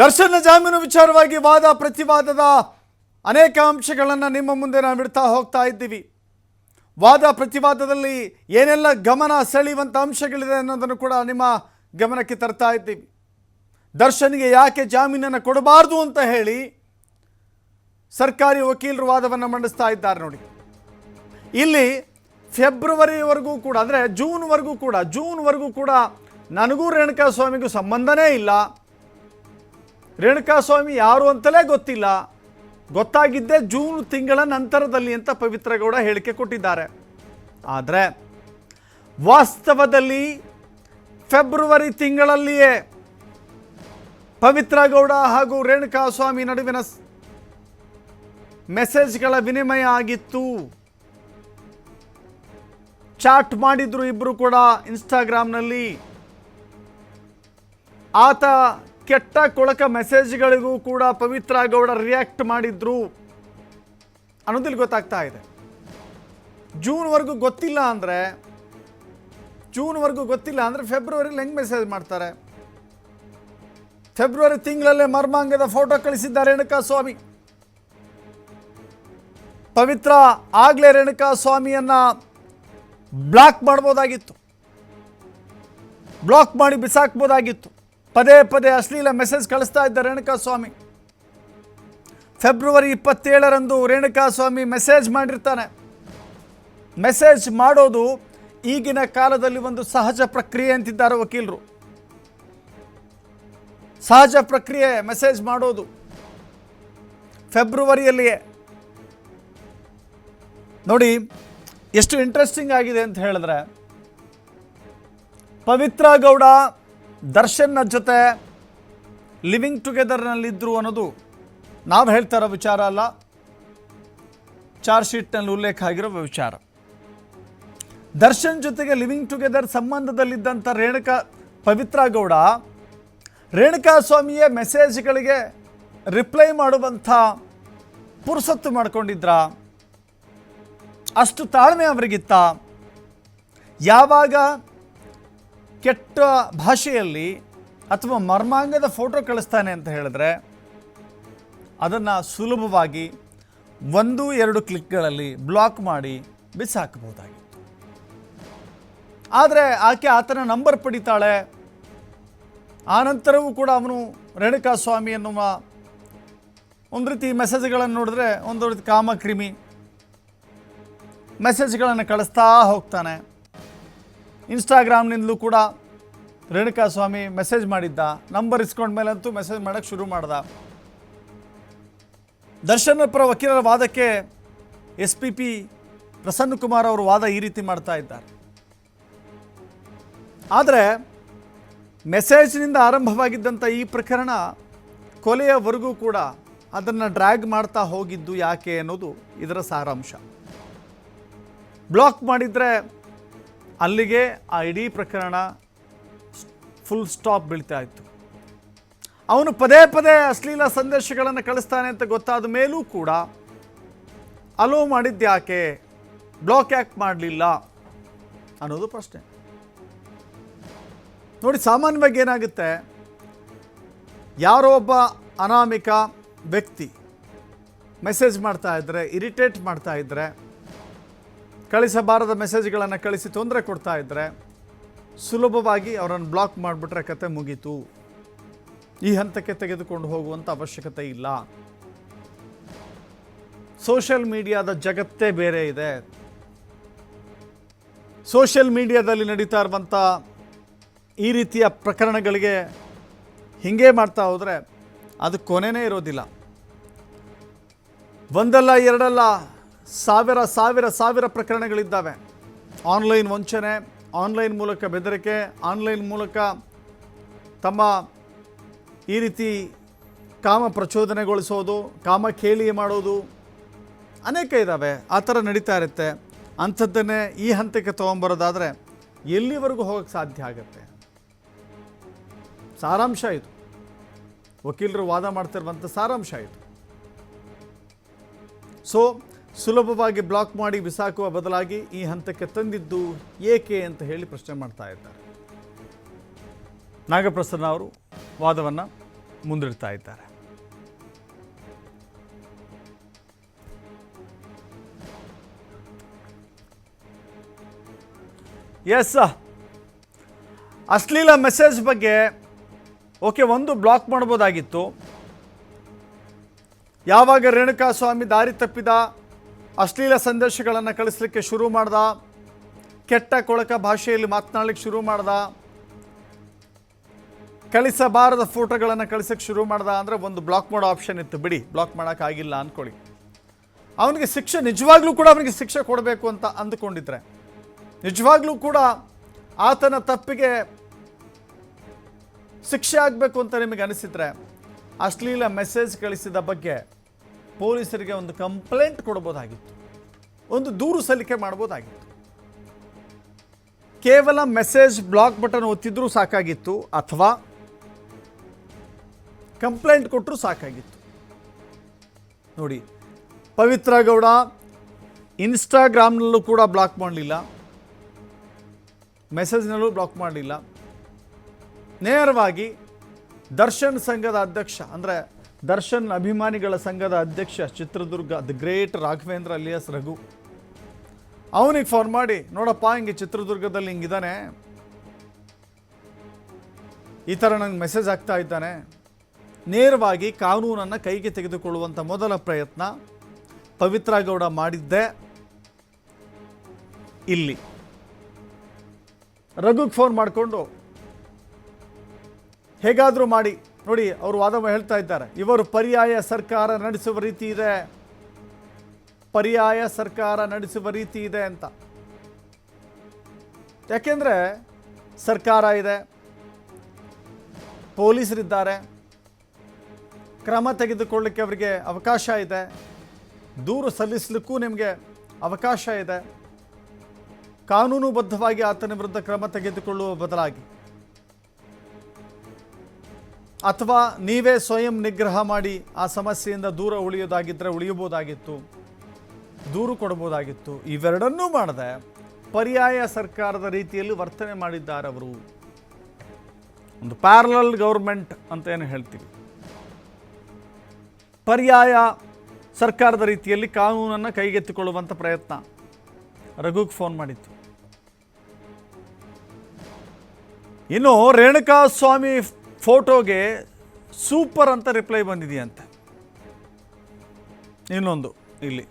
ದರ್ಶನ ಜಾಮೀನು ವಿಚಾರವಾಗಿ ವಾದ ಪ್ರತಿವಾದದ ಅನೇಕ ಅಂಶಗಳನ್ನು ನಿಮ್ಮ ಮುಂದೆ ನಾವು ಇಡ್ತಾ ಹೋಗ್ತಾ ಇದ್ದೀವಿ. ವಾದ ಪ್ರತಿವಾದದಲ್ಲಿ ಏನೆಲ್ಲ ಗಮನ ಸೆಳೆಯುವಂಥ ಅಂಶಗಳಿದೆ ಅನ್ನೋದನ್ನು ಕೂಡ ನಿಮ್ಮ ಗಮನಕ್ಕೆ ತರ್ತಾ ಇದ್ದೀವಿ. ದರ್ಶನ್ಗೆ ಯಾಕೆ ಜಾಮೀನನ್ನು ಕೊಡಬಾರ್ದು ಅಂತ ಹೇಳಿ ಸರ್ಕಾರಿ ವಕೀಲರು ವಾದವನ್ನು ಮಂಡಿಸ್ತಾ ಇದ್ದಾರೆ. ನೋಡಿ, ಇಲ್ಲಿ ಫೆಬ್ರವರಿವರೆಗೂ ಕೂಡ ಅಂದರೆ ಜೂನ್ವರೆಗೂ ಕೂಡ ನನಗೂ ರೇಣುಕಾಸ್ವಾಮಿಗೂ ಸಂಬಂಧನೇ ಇಲ್ಲ, ರೇಣುಕಾಸ್ವಾಮಿ ಯಾರು ಅಂತಲೇ ಗೊತ್ತಿಲ್ಲ, ಗೊತ್ತಾಗಿದ್ದೇ ಜೂನ್ ತಿಂಗಳ ನಂತರದಲ್ಲಿ ಅಂತ ಪವಿತ್ರ ಗೌಡ ಹೇಳಿಕೆ ಕೊಟ್ಟಿದ್ದಾರೆ. ಆದರೆ ವಾಸ್ತವದಲ್ಲಿ ಫೆಬ್ರವರಿ ತಿಂಗಳಲ್ಲಿಯೇ ಪವಿತ್ರ ಗೌಡ ಹಾಗೂ ರೇಣುಕಾಸ್ವಾಮಿ ನಡುವಿನ ಮೆಸೇಜ್ಗಳ ವಿನಿಮಯ ಆಗಿತ್ತು. ಚಾಟ್ ಮಾಡಿದ್ರು ಇಬ್ಬರು ಕೂಡ ಇನ್ಸ್ಟಾಗ್ರಾಮ್ನಲ್ಲಿ. ಆತ ಕೆಟ್ಟ ಕೊಳಕ ಮೆಸೇಜ್ಗಳಿಗೂ ಕೂಡ ಪವಿತ್ರ ಗೌಡ ರಿಯಾಕ್ಟ್ ಮಾಡಿದ್ರು ಅನ್ನೋದಿಲ್ಲಿ ಗೊತ್ತಾಗ್ತಾ ಇದೆ. ಜೂನ್ವರೆಗೂ ಗೊತ್ತಿಲ್ಲ ಅಂದರೆ ಫೆಬ್ರವರಿಲಿ ಹೆಂಗೆ ಮೆಸೇಜ್ ಮಾಡ್ತಾರೆ? ಫೆಬ್ರವರಿ ತಿಂಗಳಲ್ಲೇ ಮರ್ಮಾಂಗದ ಫೋಟೋ ಕಳಿಸಿದ್ದಾರೆ ರೇಣುಕಾಸ್ವಾಮಿ. ಪವಿತ್ರ ಆಗಲೇ ರೇಣುಕಾಸ್ವಾಮಿಯನ್ನು ಬ್ಲಾಕ್ ಮಾಡ್ಬೋದಾಗಿತ್ತು, ಬ್ಲಾಕ್ ಮಾಡಿ ಬಿಸಾಕ್ಬೋದಾಗಿತ್ತು. ಪದೇ ಪದೇ ಅಶ್ಲೀಲ ಮೆಸೇಜ್ ಕಳಿಸ್ತಾ ಇದ್ದ ರೇಣುಕಾಸ್ವಾಮಿ. ಫೆಬ್ರವರಿ 27ರಂದು ರೇಣುಕಾಸ್ವಾಮಿ ಮೆಸೇಜ್ ಮಾಡಿರ್ತಾನೆ. ಮೆಸೇಜ್ ಮಾಡೋದು ಈಗಿನ ಕಾಲದಲ್ಲಿ ಒಂದು ಸಹಜ ಪ್ರಕ್ರಿಯೆ ಅಂತಿದ್ದಾರೆ ವಕೀಲರು. ಸಹಜ ಪ್ರಕ್ರಿಯೆ ಮೆಸೇಜ್ ಮಾಡೋದು ಫೆಬ್ರವರಿಯಲ್ಲಿಯೇ. ನೋಡಿ ಎಷ್ಟು ಇಂಟ್ರೆಸ್ಟಿಂಗ್ ಆಗಿದೆ ಅಂತ ಹೇಳಿದ್ರೆ, ಪವಿತ್ರ ಗೌಡ ದರ್ಶನ್ನ ಜೊತೆ ಲಿವಿಂಗ್ ಟುಗೆದರ್ನಲ್ಲಿದ್ದರು ಅನ್ನೋದು ನಾವು ಹೇಳ್ತಾ ಇರೋ ವಿಚಾರ ಅಲ್ಲ, ಚಾರ್ಜ್ ಶೀಟ್ನಲ್ಲಿ ಉಲ್ಲೇಖ ಆಗಿರೋ ವಿಚಾರ. ದರ್ಶನ್ ಜೊತೆಗೆ living together ಸಂಬಂಧದಲ್ಲಿದ್ದಂಥ Pavithra Gowda ರೇಣುಕಾಸ್ವಾಮಿಯ ಮೆಸೇಜ್ಗಳಿಗೆ reply ಮಾಡುವಂಥ ಪುರ್ಸೊತ್ತು ಮಾಡ್ಕೊಂಡಿದ್ರ? ಅಷ್ಟು ತಾಳ್ಮೆ ಅವರಿಗಿತ್ತ? ಯಾವಾಗ ಕೆಟ್ಟ ಭಾಷೆಯಲ್ಲಿ ಅಥವಾ ಮರ್ಮಾಂಗದ ಫೋಟೋ ಕಳಿಸ್ತಾನೆ ಅಂತ ಹೇಳಿದ್ರೆ ಅದನ್ನು ಸುಲಭವಾಗಿ 1-2 ಕ್ಲಿಕ್ಗಳಲ್ಲಿ ಬ್ಲಾಕ್ ಮಾಡಿ ಬಿಸಾಕಬಹುದಾಗಿತ್ತು. ಆದರೆ ಆಕೆ ಆತನ ನಂಬರ್ ಪಡಿತಾಳೆ. ಆನಂತರವೂ ಕೂಡ ಅವನು ರೇಣುಕಾಸ್ವಾಮಿ ಎನ್ನುವ ಒಂದು ರೀತಿ ಮೆಸೇಜ್ಗಳನ್ನು ನೋಡಿದ್ರೆ ಒಂದು ರೀತಿ ಕಾಮಕ್ರಿಮಿ ಮೆಸೇಜ್ಗಳನ್ನು ಕಳಿಸ್ತಾ ಹೋಗ್ತಾನೆ. ಇನ್ಸ್ಟಾಗ್ರಾಮ್ನಿಂದಲೂ ಕೂಡ ರೇಣುಕಾಸ್ವಾಮಿ ಮೆಸೇಜ್ ಮಾಡಿದ್ದ. ನಂಬರ್ ಇಸ್ಕೊಂಡ್ಮೇಲಂತೂ ಮೆಸೇಜ್ ಮಾಡೋಕ್ಕೆ ಶುರು ಮಾಡ್ದ. ದರ್ಶನ ಪರ ವಕೀಲರ ವಾದಕ್ಕೆ SPP ಪ್ರಸನ್ನ ಕುಮಾರ್ ಅವರು ವಾದ ಈ ರೀತಿ ಮಾಡ್ತಾ ಇದ್ದಾರೆ. ಆದರೆ ಮೆಸೇಜ್ನಿಂದ ಆರಂಭವಾಗಿದ್ದಂಥ ಈ ಪ್ರಕರಣ ಕೊಲೆಯವರೆಗೂ ಕೂಡ ಅದನ್ನು ಡ್ರ್ಯಾಗ್ ಮಾಡ್ತಾ ಹೋಗಿದ್ದು ಯಾಕೆ ಅನ್ನೋದು ಇದರ ಸಾರಾಂಶ. ಬ್ಲಾಕ್ ಮಾಡಿದರೆ ಅಲ್ಲಿಗೆ ಆ ಇಡೀ ಪ್ರಕರಣ ಫುಲ್ ಸ್ಟಾಪ್ ಬೀಳ್ತಾ ಇತ್ತು. ಅವನು ಪದೇ ಪದೇ ಅಶ್ಲೀಲ ಸಂದೇಶಗಳನ್ನು ಕಳಿಸ್ತಾನೆ ಅಂತ ಗೊತ್ತಾದ ಮೇಲೂ ಕೂಡ ಅಲೋ ಮಾಡಿದ್ದು ಯಾಕೆ, ಬ್ಲಾಕ್ ಯಾಕೆ ಮಾಡಲಿಲ್ಲ ಅನ್ನೋದು ಪ್ರಶ್ನೆ. ನೋಡಿ, ಸಾಮಾನ್ಯವಾಗಿ ಏನಾಗುತ್ತೆ, ಯಾರೋ ಒಬ್ಬ ಅನಾಮಿಕ ವ್ಯಕ್ತಿ ಮೆಸೇಜ್ ಮಾಡ್ತಾ ಇದ್ದರೆ, ಇರಿಟೇಟ್ ಮಾಡ್ತಾ ಇದ್ದರೆ, ಕಳಿಸಬಾರದ ಮೆಸೇಜ್ಗಳನ್ನು ಕಳಿಸಿ ತೊಂದರೆ ಕೊಡ್ತಾ ಇದ್ದರೆ ಸುಲಭವಾಗಿ ಅವರನ್ನು ಬ್ಲಾಕ್ ಮಾಡಿಬಿಟ್ರೆ ಕತೆ ಮುಗೀತು. ಈ ಹಂತಕ್ಕೆ ತೆಗೆದುಕೊಂಡು ಹೋಗುವಂಥ ಅವಶ್ಯಕತೆ ಇಲ್ಲ. ಸೋಷಿಯಲ್ ಮೀಡಿಯಾದ ಜಗತ್ತೇ ಬೇರೆ ಇದೆ. ಸೋಷಿಯಲ್ ಮೀಡಿಯಾದಲ್ಲಿ ನಡೀತಾ ಇರುವಂಥ ಈ ರೀತಿಯ ಪ್ರಕರಣಗಳಿಗೆ ಹೀಗೆ ಮಾಡ್ತಾ ಹೋದರೆ ಅದು ಕೊನೆಯೇ ಇರೋದಿಲ್ಲ. ಒಂದಲ್ಲ ಎರಡಲ್ಲ ಸಾವಿರ ಪ್ರಕರಣಗಳಿದ್ದಾವೆ. ಆನ್ಲೈನ್ ವಂಚನೆ, ಆನ್ಲೈನ್ ಮೂಲಕ ಬೆದರಿಕೆ, ಆನ್ಲೈನ್ ಮೂಲಕ ತಮ್ಮ ಈ ರೀತಿ ಕಾಮ ಪ್ರಚೋದನೆಗೊಳಿಸೋದು, ಕಾಮ ಕೇಳಿ ಮಾಡೋದು ಅನೇಕ ಇದ್ದಾವೆ. ಆ ಥರ ನಡೀತಾ ಇರುತ್ತೆ. ಅಂಥದ್ದನ್ನೇ ಈ ಹಂತಕ್ಕೆ ತೊಗೊಂಬರೋದಾದರೆ ಎಲ್ಲಿವರೆಗೂ ಹೋಗೋಕ್ಕೆ ಸಾಧ್ಯ ಆಗುತ್ತೆ? ಸಾರಾಂಶ ಇದು, ವಕೀಲರು ವಾದ ಮಾಡ್ತಿರುವಂಥ ಸಾರಾಂಶ ಇದು. ಸೊ ಸುಲಭವಾಗಿ ಬ್ಲಾಕ್ ಮಾಡಿ ಬಿಸಾಕುವ ಬದಲಾಗಿ ಈ ಹಂತಕ್ಕೆ ತಂದಿದ್ದು ಏಕೆ ಅಂತ ಹೇಳಿ ಪ್ರಶ್ನೆ ಮಾಡ್ತಾ ಇದ್ದಾರೆ. ನಾಗಪ್ರಸನ್ನ ಅವರು ವಾದವನ್ನು ಮುಂದಿಡ್ತಾ ಇದ್ದಾರೆ. ಎಸ್, ಅಶ್ಲೀಲ ಮೆಸೇಜ್ ಬಗ್ಗೆ ಓಕೆ, ಒಂದು ಬ್ಲಾಕ್ ಮಾಡ್ಬೋದಾಗಿತ್ತು. ಯಾವಾಗ ರೇಣುಕಾಸ್ವಾಮಿ ದಾರಿ ತಪ್ಪಿದ, ಅಶ್ಲೀಲ ಸಂದೇಶಗಳನ್ನು ಕಳಿಸ್ಲಿಕ್ಕೆ ಶುರು ಮಾಡ್ದ, ಕೆಟ್ಟ ಕೊಳಕ ಭಾಷೆಯಲ್ಲಿ ಮಾತನಾಡಲಿಕ್ಕೆ ಶುರು ಮಾಡ್ದ, ಕಳಿಸಬಾರದ ಫೋಟೋಗಳನ್ನು ಕಳಿಸೋಕ್ಕೆ ಶುರು ಮಾಡ್ದ ಅಂದರೆ ಒಂದು ಬ್ಲಾಕ್ ಮಾಡೋ ಆಪ್ಷನ್ ಇತ್ತು. ಬಿಡಿ, ಬ್ಲಾಕ್ ಮಾಡೋಕ್ಕಾಗಿಲ್ಲ ಅಂದ್ಕೊಳ್ಳಿ. ಅವನಿಗೆ ಶಿಕ್ಷೆ, ನಿಜವಾಗ್ಲೂ ಕೂಡ ಅವನಿಗೆ ಶಿಕ್ಷೆ ಕೊಡಬೇಕು ಅಂತ ಅಂದುಕೊಂಡಿದ್ರೆ, ನಿಜವಾಗ್ಲೂ ಕೂಡ ಆತನ ತಪ್ಪಿಗೆ ಶಿಕ್ಷೆ ಆಗಬೇಕು ಅಂತ ನಿಮಗೆ ಅನಿಸಿದ್ರೆ, ಅಶ್ಲೀಲ ಮೆಸೇಜ್ ಕಳಿಸಿದ ಬಗ್ಗೆ ಪೊಲೀಸರಿಗೆ ಒಂದು ಕಂಪ್ಲೇಂಟ್ ಕೊಡ್ಬೋದಾಗಿತ್ತು, ಒಂದು ದೂರು ಸಲ್ಲಿಕೆ ಮಾಡ್ಬೋದಾಗಿತ್ತು. ಕೇವಲ ಮೆಸೇಜ್ ಬ್ಲಾಕ್ ಬಟನ್ ಒತ್ತಿದ್ರೂ ಸಾಕಾಗಿತ್ತು, ಅಥವಾ ಕಂಪ್ಲೇಂಟ್ ಕೊಟ್ಟರೂ ಸಾಕಾಗಿತ್ತು. ನೋಡಿ, ಪವಿತ್ರ ಗೌಡ ಇನ್ಸ್ಟಾಗ್ರಾಮ್ನಲ್ಲೂ ಕೂಡ ಬ್ಲಾಕ್ ಮಾಡಲಿಲ್ಲ, ಮೆಸೇಜ್ನಲ್ಲೂ ಬ್ಲಾಕ್ ಮಾಡಲಿಲ್ಲ. ನೇರವಾಗಿ ದರ್ಶನ್ ಸಂಘದ ಅಧ್ಯಕ್ಷ, ಅಂದರೆ ದರ್ಶನ್ ಅಭಿಮಾನಿಗಳ ಸಂಘದ ಅಧ್ಯಕ್ಷ Chitradurga the great Raghavendra alias Raghu, ಅವನಿಗೆ ಫೋನ್ ಮಾಡಿ, ನೋಡಪ್ಪ ಹಿಂಗೆ ಚಿತ್ರದುರ್ಗದಲ್ಲಿ ಹಿಂಗಿದ್ದಾನೆ, ಈ ಥರ ನನಗೆ ಮೆಸೇಜ್ ಆಗ್ತಾ ಇದ್ದಾನೆ. ನೇರವಾಗಿ ಕಾನೂನನ್ನು ಕೈಗೆ ತೆಗೆದುಕೊಳ್ಳುವಂಥ ಮೊದಲ ಪ್ರಯತ್ನ ಪವಿತ್ರ ಗೌಡ ಮಾಡಿದ್ದೆ ಇಲ್ಲಿ. ರಘುಗೆ ಫೋನ್ ಮಾಡಿಕೊಂಡು ಹೇಗಾದರೂ ಮಾಡಿ, ನೋಡಿ ಅವರು ವಾದ ಹೇಳ್ತಾ ಇದ್ದಾರೆ, ಇವರು ಪರ್ಯಾಯ ಸರ್ಕಾರ ನಡೆಸುವ ರೀತಿ ಇದೆ, ಪರ್ಯಾಯ ಸರ್ಕಾರ ನಡೆಸುವ ರೀತಿ ಇದೆ ಅಂತ. ಯಾಕೆಂದರೆ ಸರ್ಕಾರ ಇದೆ, ಪೊಲೀಸರಿದ್ದಾರೆ, ಕ್ರಮ ತೆಗೆದುಕೊಳ್ಳಲಿಕ್ಕೆ ಅವರಿಗೆ ಅವಕಾಶ ಇದೆ, ದೂರು ಸಲ್ಲಿಸಲಿಕ್ಕೂ ನಿಮಗೆ ಅವಕಾಶ ಇದೆ. ಕಾನೂನುಬದ್ಧವಾಗಿ ಆತನ ವಿರುದ್ಧ ಕ್ರಮ ತೆಗೆದುಕೊಳ್ಳುವ ಬದಲಾಗಿ, ಅಥವಾ ನೀವೇ ಸ್ವಯಂ ನಿಗ್ರಹ ಮಾಡಿ ಆ ಸಮಸ್ಯೆಯಿಂದ ದೂರ ಉಳಿಯೋದಾಗಿದ್ದರೆ ಉಳಿಯಬಹುದಾಗಿತ್ತು, ದೂರು ಕೊಡಬಹುದಾಗಿತ್ತು. ಇವೆರಡನ್ನೂ ಮಾಡದೆ ಪರ್ಯಾಯ ಸರ್ಕಾರದ ರೀತಿಯಲ್ಲಿ ವರ್ತನೆ ಮಾಡಿದ್ದಾರೆ ಅವರು. ಒಂದು ಪ್ಯಾರಲಲ್ ಗೌರ್ಮೆಂಟ್ ಅಂತ ಏನು ಹೇಳ್ತೀವಿ, ಪರ್ಯಾಯ ಸರ್ಕಾರದ ರೀತಿಯಲ್ಲಿ ಕಾನೂನನ್ನು ಕೈಗೆತ್ತಿಕೊಳ್ಳುವಂಥ ಪ್ರಯತ್ನ ರಘುಗೆ ಫೋನ್ ಮಾಡಿತ್ತು. ಇನ್ನು ರೇಣುಕಾಸ್ವಾಮಿ ಫೋಟೋಗೆ ಸೂಪರ್ ಅಂತ ರಿಪ್ಲೈ ಬಂದಿದೆಯಂತೆ. ಇನ್ನೊಂದು ಇಲ್ಲಿ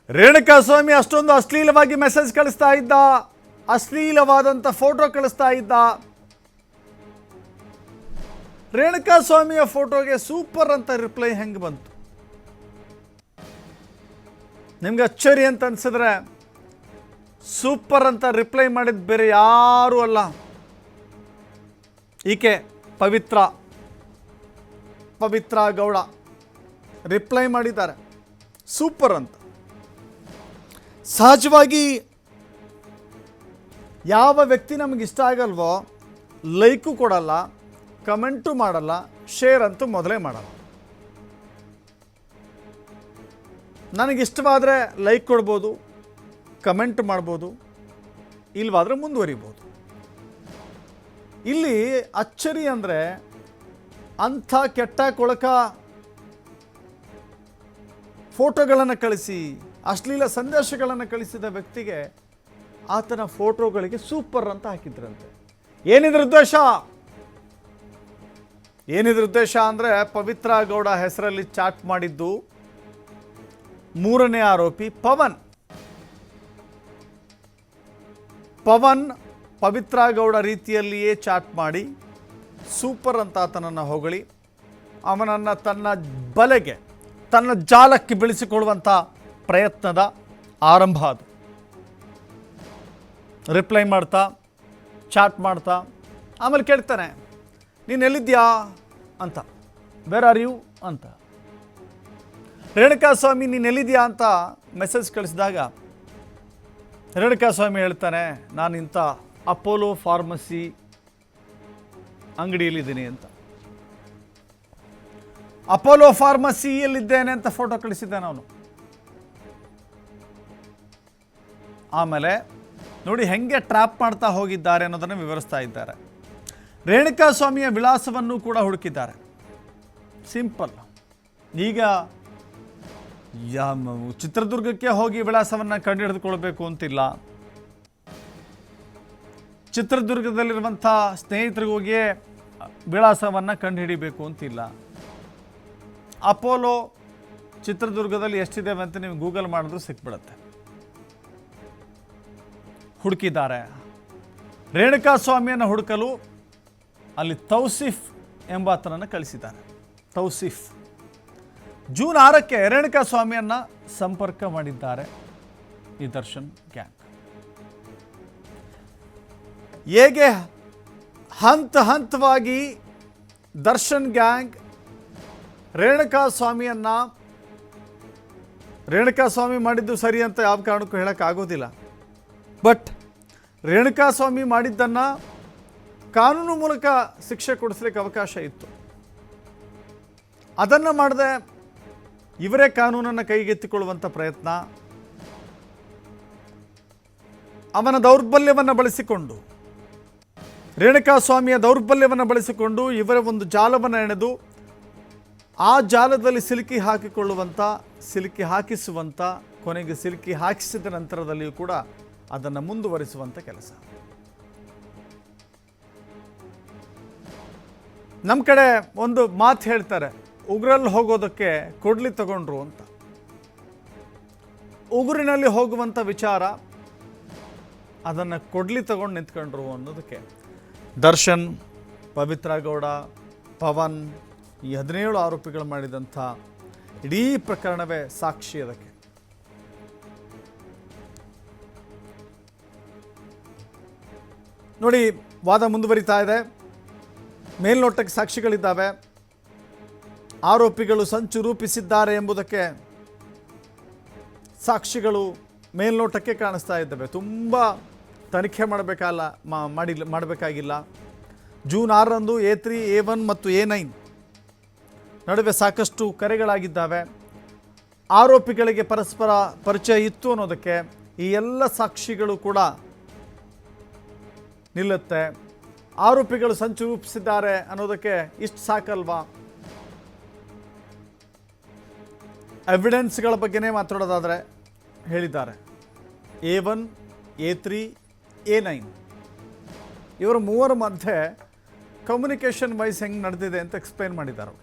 ರೇಣುಕಾಸ್ವಾಮಿ ಅಷ್ಟೊಂದು ಅಶ್ಲೀಲವಾಗಿ ಮೆಸೇಜ್ ಕಳಿಸ್ತಾ ಇದ್ದ, ಅಶ್ಲೀಲವಾದಂಥ ಫೋಟೋ ಕಳಿಸ್ತಾ ಇದ್ದ. ರೇಣುಕಾಸ್ವಾಮಿಯ ಫೋಟೋಗೆ ಸೂಪರ್ ಅಂತ ರಿಪ್ಲೈ ಹೆಂಗೆ ಬಂತು? ನಿಮ್ಗೆ ಅಚ್ಚರಿ ಅಂತ ಅನ್ಸಿದ್ರೆ, ಸೂಪರ್ ಅಂತ ರಿಪ್ಲೈ ಮಾಡಿದ ಬೇರೆ ಯಾರೂ ಅಲ್ಲ, ಈಕೆ ಪವಿತ್ರ ಗೌಡ ರಿಪ್ಲೈ ಮಾಡಿದ್ದಾರೆ ಸೂಪರ್ ಅಂತ. ಸಹಜವಾಗಿ ಯಾವ ವ್ಯಕ್ತಿ ನಮಗೆ ಇಷ್ಟ ಆಗಲ್ವೋ ಲೈಕು ಕೊಡಲ್ಲ, ಕಮೆಂಟು ಮಾಡಲ್ಲ, ಶೇರ್ ಅಂತೂ ಮೊದಲೇ ಮಾಡಲ್ಲ. ನನಗಿಷ್ಟವಾದರೆ ಲೈಕ್ ಕೊಡ್ಬೋದು, ಕಮೆಂಟ್ ಮಾಡ್ಬೋದು, ಇಲ್ವಾದರೆ ಮುಂದುವರಿಬೋದು. ಇಲ್ಲಿ ಅಚ್ಚರಿ ಅಂದರೆ, ಅಂಥ ಕೆಟ್ಟ ಕೊಳಕ ಫೋಟೋಗಳನ್ನು ಕಳಿಸಿ, ಅಶ್ಲೀಲ ಸಂದೇಶಗಳನ್ನು ಕಳಿಸಿದ ವ್ಯಕ್ತಿಗೆ ಆತನ ಫೋಟೋಗಳಿಗೆ ಸೂಪರ್ ಅಂತ ಹಾಕಿದ್ರಂತೆ. ಏನಿದ್ರ ಉದ್ದೇಶ ಅಂದರೆ, ಪವಿತ್ರ ಗೌಡ ಹೆಸರಲ್ಲಿ ಚಾಟ್ ಮಾಡಿದ್ದು ಮೂರನೇ ಆರೋಪಿ ಪವನ್ ಪವಿತ್ರ ಗೌಡ ರೀತಿಯಲ್ಲಿಯೇ ಚಾಟ್ ಮಾಡಿ ಸೂಪರ್ ಅಂತ ಆತನನ್ನು ಹೊಗಳಿ ಅವನನ್ನು ತನ್ನ ಬಲೆಗೆ, ತನ್ನ ಜಾಲಕ್ಕೆ ಬೀಳಿಸಿಕೊಳ್ಳುವಂಥ ಪ್ರಯತ್ನದ ಆರಂಭ ಅದು. ರಿಪ್ಲೈ ಮಾಡ್ತಾ, ಚಾಟ್ ಮಾಡ್ತಾ, ಆಮೇಲೆ ಕೇಳ್ತಾನೆ, ನೀನು ಎಲ್ಲಿದ್ಯಾ ಅಂತ, ವೇರ್ ಆರ್ ಯು ಅಂತ. ರೇಣುಕಾಸ್ವಾಮಿ ನೀನು ಎಲ್ಲಿದ್ಯಾ ಅಂತ ಮೆಸೇಜ್ ಕಳಿಸಿದಾಗ ರೇಣುಕಾಸ್ವಾಮಿ ಹೇಳ್ತಾನೆ, ನಾನು ಇಂಥ ಅಪೋಲೋ ಫಾರ್ಮಸಿ ಅಂಗಡಿಯಲ್ಲಿದ್ದೀನಿ ಅಂತ. ಅಪೋಲೋ ಫಾರ್ಮಸಿಯಲ್ಲಿದ್ದೇನೆ ಅಂತ ಫೋಟೋ ಕಳಿಸಿದ್ದಾನೆ ಅವನು. ಆಮೇಲೆ ನೋಡಿ ಹೆಂಗೆ ಟ್ರ್ಯಾಪ್ ಮಾಡ್ತಾ ಹೋಗಿದ್ದಾರೆ ಅನ್ನೋದನ್ನು ವಿವರಿಸ್ತಾ ಇದ್ದಾರೆ. ರೇಣುಕಾಸ್ವಾಮಿಯ ವಿಳಾಸವನ್ನು ಕೂಡ ಹುಡುಕಿದ್ದಾರೆ. ಸಿಂಪಲ್. ಈಗ ಚಿತ್ರದುರ್ಗಕ್ಕೆ ಹೋಗಿ ವಿಳಾಸವನ್ನು ಕಂಡುಹಿಡಿದುಕೊಳ್ಬೇಕು ಅಂತಿಲ್ಲ. ಚಿತ್ರದುರ್ಗದಲ್ಲಿರುವಂಥ ಸ್ನೇಹಿತರಿಗೋಗಿಯೇ ವಿಳಾಸವನ್ನು ಕಂಡುಹಿಡಿಬೇಕು ಅಂತಿಲ್ಲ. ಅಪೋಲೋ ಚಿತ್ರದುರ್ಗದಲ್ಲಿ ಎಷ್ಟಿದೆ ಅಂತ ನೀವು ಗೂಗಲ್ ಮಾಡಿದ್ರು ಸಿಕ್ಬಿಡುತ್ತೆ. ಹುಡುಕಿದ್ದಾರೆ. ರೇಣುಕಾಸ್ವಾಮಿಯನ್ನು ಹುಡುಕಲು ಅಲ್ಲಿ ತೌಸಿಫ್ ಎಂಬಾತನನ್ನು ಕಳಿಸಿದ್ದಾರೆ. ತೌಸಿಫ್ ಜೂನ್ 6ಕ್ಕೆ ರೇಣುಕಾಸ್ವಾಮಿಯನ್ನು ಸಂಪರ್ಕ ಮಾಡಿದ್ದಾರೆ ಈ ದರ್ಶನ್ ಗ್ಯಾಂಗ್. ಹೇಗೆ ಹಂತವಾಗಿ ದರ್ಶನ್ ಗ್ಯಾಂಗ್ ರೇಣುಕಾಸ್ವಾಮಿ ಮಾಡಿದ್ದು ಸರಿ ಅಂತ ಯಾವ ಕಾರಣಕ್ಕೂ ಹೇಳೋಕ್ಕಾಗೋದಿಲ್ಲ. ಬಟ್ ರೇಣುಕಾಸ್ವಾಮಿ ಮಾಡಿದ್ದನ್ನು ಕಾನೂನು ಮೂಲಕ ಶಿಕ್ಷೆ ಕೊಡಿಸ್ಲಿಕ್ಕೆ ಅವಕಾಶ ಇತ್ತು. ಅದನ್ನು ಮಾಡದೆ ಇವರೇ ಕಾನೂನನ್ನು ಕೈಗೆತ್ತಿಕೊಳ್ಳುವಂಥ ಪ್ರಯತ್ನ, ಅವನ ದೌರ್ಬಲ್ಯವನ್ನು ಬಳಸಿಕೊಂಡು, ರೇಣುಕಾಸ್ವಾಮಿಯ ದೌರ್ಬಲ್ಯವನ್ನು ಬಳಸಿಕೊಂಡು ಇವರ ಒಂದು ಜಾಲವನ್ನು ಎಣೆದು ಆ ಜಾಲದಲ್ಲಿ ಸಿಲುಕಿ ಹಾಕಿಸುವಂಥ ಕೊನೆಗೆ ಸಿಲುಕಿ ಹಾಕಿಸಿದ ನಂತರದಲ್ಲಿಯೂ ಕೂಡ ಅದನ್ನು ಮುಂದುವರಿಸುವಂಥ ಕೆಲಸ. ನಮ್ಮ ಕಡೆ ಒಂದು ಮಾತು ಹೇಳ್ತಾರೆ, ಉಗುರಲ್ಲಿ ಹೋಗೋದಕ್ಕೆ ಕೊಡ್ಲಿ ತಗೊಂಡ್ರು ಅಂತ. ಉಗುರಿನಲ್ಲಿ ಹೋಗುವಂಥ ವಿಚಾರ ಅದನ್ನು ಕೊಡ್ಲಿ ತಗೊಂಡು ನಿಂತ್ಕೊಂಡ್ರು ಅನ್ನೋದಕ್ಕೆ ದರ್ಶನ್, ಪವಿತ್ರ ಗೌಡ, ಪವನ್ ಈ 17 ಆರೋಪಿಗಳು ಮಾಡಿದಂಥ ಇಡೀ ಪ್ರಕರಣವೇ ಸಾಕ್ಷಿ. ಅದಕ್ಕೆ ನೋಡಿ, ವಾದ ಮುಂದುವರಿತಾ ಇದೆ. ಮೇಲ್ನೋಟಕ್ಕೆ ಸಾಕ್ಷಿಗಳಿದ್ದಾವೆ. ಆರೋಪಿಗಳು ಸಂಚು ರೂಪಿಸಿದ್ದಾರೆ ಎಂಬುದಕ್ಕೆ ಸಾಕ್ಷಿಗಳು ಮೇಲ್ನೋಟಕ್ಕೆ ಕಾಣಿಸ್ತಾ ಇದ್ದಾವೆ. ತುಂಬ ತನಿಖೆ ಮಾಡಬೇಕಾಗಿಲ್ಲ. ಜೂನ್ 6ರಂದು A3, A1 ಮತ್ತು A9 ನಡುವೆ ಸಾಕಷ್ಟು ಕರೆಗಳಾಗಿದ್ದಾವೆ. ಆರೋಪಿಗಳಿಗೆ ಪರಸ್ಪರ ಪರಿಚಯ ಇತ್ತು ಅನ್ನೋದಕ್ಕೆ ಈ ಎಲ್ಲ ಸಾಕ್ಷಿಗಳು ಕೂಡ ನಿಲ್ಲುತ್ತೆ. ಆರೋಪಿಗಳು ಸಂಚು ರೂಪಿಸಿದ್ದಾರೆ ಅನ್ನೋದಕ್ಕೆ ಇಷ್ಟು ಸಾಕಲ್ವಾ? ಎವಿಡೆನ್ಸ್ಗಳ ಬಗ್ಗೆನೇ ಮಾತಾಡೋದಾದರೆ ಹೇಳಿದ್ದಾರೆ. A1, A3, A9 ಇವರ ಮೂವರ ಮಧ್ಯೆ ಕಮ್ಯುನಿಕೇಷನ್ ವೈಸ್ ಹೆಂಗೆ ನಡೆದಿದೆ ಅಂತ ಎಕ್ಸ್ಪ್ಲೇನ್ ಮಾಡಿದ್ದಾರೆ.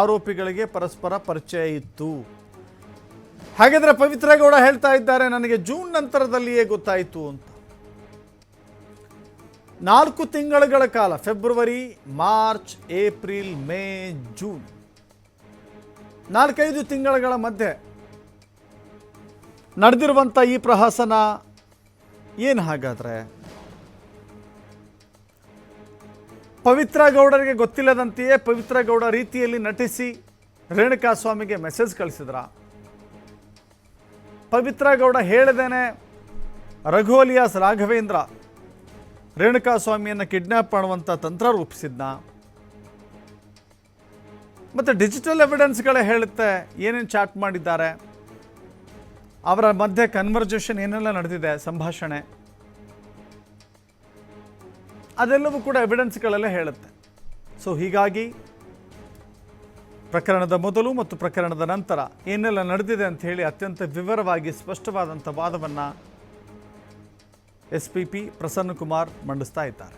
ಆರೋಪಿಗಳಿಗೆ ಪರಸ್ಪರ ಪರಿಚಯ ಇತ್ತು. ಹಾಗಾದರೆ ಪವಿತ್ರ ಗೌಡ ಹೇಳ್ತಾ ಇದ್ದಾರೆ, ನನಗೆ ಜೂನ್ ನಂತರದಲ್ಲಿಯೇ ಗೊತ್ತಾಯಿತು ಅಂತ. 4 ತಿಂಗಳುಗಳ ಕಾಲ, February, March, April, May, June, 4-5 ತಿಂಗಳ ಮಧ್ಯೆ ನಡೆದಿರುವಂಥ ಈ ಪ್ರಹಸನ ಏನು? ಹಾಗಾದರೆ ಪವಿತ್ರ ಗೌಡರಿಗೆ ಗೊತ್ತಿಲ್ಲದಂತೆಯೇ ಪವಿತ್ರ ಗೌಡ ರೀತಿಯಲ್ಲಿ ನಟಿಸಿ ರೇಣುಕಾಸ್ವಾಮಿಗೆ ಮೆಸೇಜ್ ಕಳಿಸಿದ್ರ? ಪವಿತ್ರ ಗೌಡ ಹೇಳದೇನೆ ರಘು ಅಲಿಯಾಸ್ ರಾಘವೇಂದ್ರ ರೇಣುಕಾಸ್ವಾಮಿಯನ್ನು ಕಿಡ್ನ್ಯಾಪ್ ಮಾಡುವಂಥ ತಂತ್ರ ರೂಪಿಸಿದ್ನ? ಮತ್ತು ಡಿಜಿಟಲ್ ಎವಿಡೆನ್ಸ್ಗಳೇ ಹೇಳುತ್ತೆ ಏನೇನು ಚಾಟ್ ಮಾಡಿದ್ದಾರೆ, ಅವರ ಮಧ್ಯೆ ಕನ್ವರ್ಜೇಷನ್ ಏನೆಲ್ಲ ನಡೆದಿದೆ, ಸಂಭಾಷಣೆ, ಅದೆಲ್ಲವೂ ಕೂಡ ಎವಿಡೆನ್ಸ್ಗಳಲ್ಲೇ ಹೇಳುತ್ತೆ. ಸೊ ಹೀಗಾಗಿ ಪ್ರಕರಣದ ಮೊದಲು ಮತ್ತು ಪ್ರಕರಣದ ನಂತರ ಏನೆಲ್ಲ ನಡೆದಿದೆ ಅಂತ ಹೇಳಿ ಅತ್ಯಂತ ವಿವರವಾಗಿ ಸ್ಪಷ್ಟವಾದಂಥ ವಾದವನ್ನು SP ಪ್ರಸನ್ನಕುಮಾರ್ ಮಂಡಿಸ್ತಾ ಇದ್ದಾರೆ.